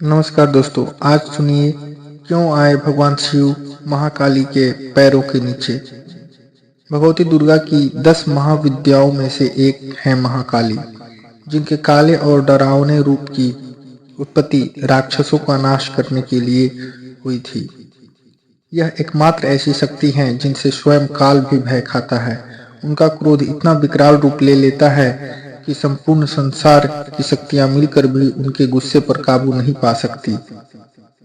नमस्कार दोस्तों, आज सुनिए क्यों आए भगवान शिव महाकाली के पैरों के नीचे। भगवती दुर्गा की 10 महाविद्याओं में से एक है महाकाली, जिनके काले और डरावने रूप की उत्पत्ति राक्षसों का नाश करने के लिए हुई थी। यह एकमात्र ऐसी शक्ति है जिनसे स्वयं काल भी भय खाता है। उनका क्रोध इतना विकराल रूप ले लेता है कि संपूर्ण संसार की शक्तियां मिलकर भी उनके गुस्से पर काबू नहीं पा सकती।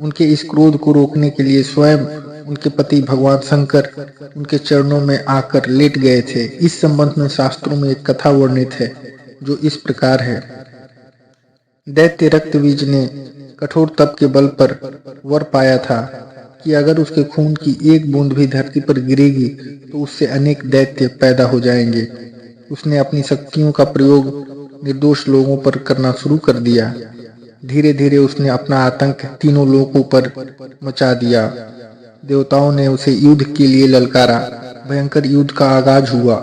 उनके इस क्रोध को रोकने के लिए स्वयं उनके पति भगवान शंकर उनके चरणों में आकर लेट गए थे। इस संबंध में शास्त्रों में एक कथा वर्णित है जो इस प्रकार है। दैत्य रक्तबीज ने कठोर तप के बल पर वर पाया था कि अगर उसके खून की एक बूंद भी धरती पर गिरेगी तो उससे अनेक दैत्य पैदा हो जाएंगे। उसने अपनी शक्तियों का प्रयोग निर्दोष लोगों पर करना शुरू कर दिया। धीरे धीरे उसने अपना आतंक तीनों लोगों पर मचा दिया। देवताओं ने उसे युद्ध के लिए ललकारा। भयंकर युद्ध का आगाज हुआ।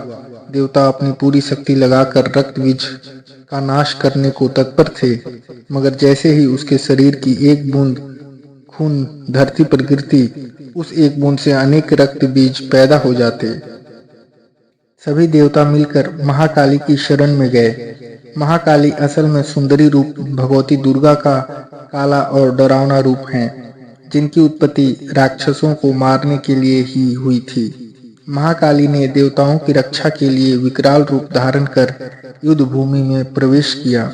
देवता अपनी पूरी शक्ति लगाकर रक्तबीज का नाश करने को तत्पर थे, मगर जैसे ही उसके शरीर की एक बूंद खून धरती पर गिरती, उस एक बूंद से अनेक रक्त बीज पैदा हो जाते। सभी देवता मिलकर महाकाली की शरण में गए। महाकाली असल में सुंदरी रूप भगवती दुर्गा का काला और डरावना रूप है, जिनकी उत्पत्ति राक्षसों को मारने के लिए ही हुई थी। महाकाली ने देवताओं की रक्षा के लिए विकराल रूप धारण कर युद्ध भूमि में प्रवेश किया।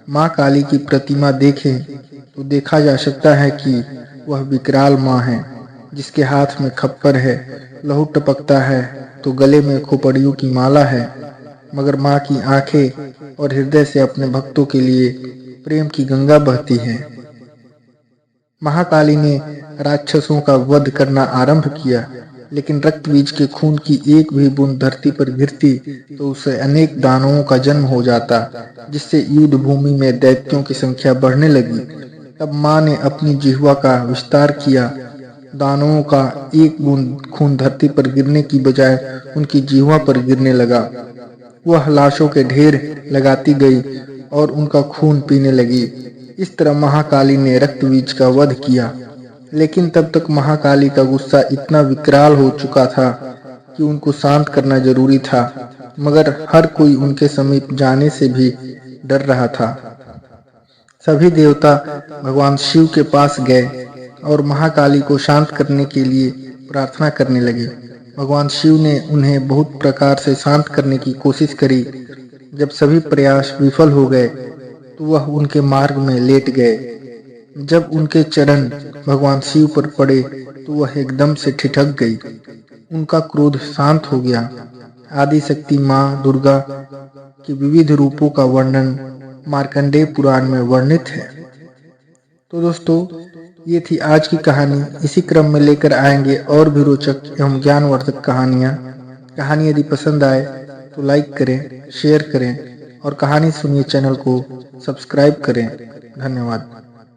मां काली की प्रतिमा देखें तो देखा जा सकता है कि वह विकराल मां है, जिसके हाथ में खप्पर है, लहू टपकता है तो गले में खोपड़ियों की माला है, मगर मां की आंखें और हृदय से अपने भक्तों के लिए प्रेम की गंगा बहती है। महाकाली ने राक्षसों का वध करना आरंभ किया, लेकिन रक्तबीज के खून की एक भी बूंद धरती पर गिरती तो उससे अनेक दानवों का जन्म हो जाता, जिससे युद्ध भूमि में दैत्यों की संख्या बढ़ने लगी। तब मां ने अपनी जिह्वा का विस्तार किया। दानवों का एक बूंद खून धरती पर गिरने की बजाय उनकी जिह्वा पर गिरने लगा। वह लाशों के ढेर लगाती गई और उनका खून पीने लगी। इस तरह महाकाली ने रक्तबीज का वध किया, लेकिन तब तक महाकाली का गुस्सा इतना विकराल हो चुका था कि उनको शांत करना जरूरी था, मगर हर कोई उनके समीप जाने से भी डर रहा था। सभी देवता भगवान शिव के पास गए और महाकाली को शांत करने के लिए प्रार्थना करने लगे। भगवान शिव ने उन्हें बहुत प्रकार से शांत करने की कोशिश करी। जब सभी प्रयास विफल हो गए तो वह उनके मार्ग में लेट गए। जब उनके चरण भगवान शिव पर पड़े तो वह एकदम से ठिठक गई। उनका क्रोध शांत हो गया। आदि शक्ति मां दुर्गा के विविध रूपों का वर्णन मार्कंडेय पुराण में वर्णित है। तो दोस्तों, ये थी आज की कहानी। इसी क्रम में लेकर आएंगे और भी रोचक एवं ज्ञानवर्धक कहानियाँ। कहानी यदि पसंद आए तो लाइक करें, शेयर करें और कहानी सुनिए चैनल को सब्सक्राइब करें। धन्यवाद।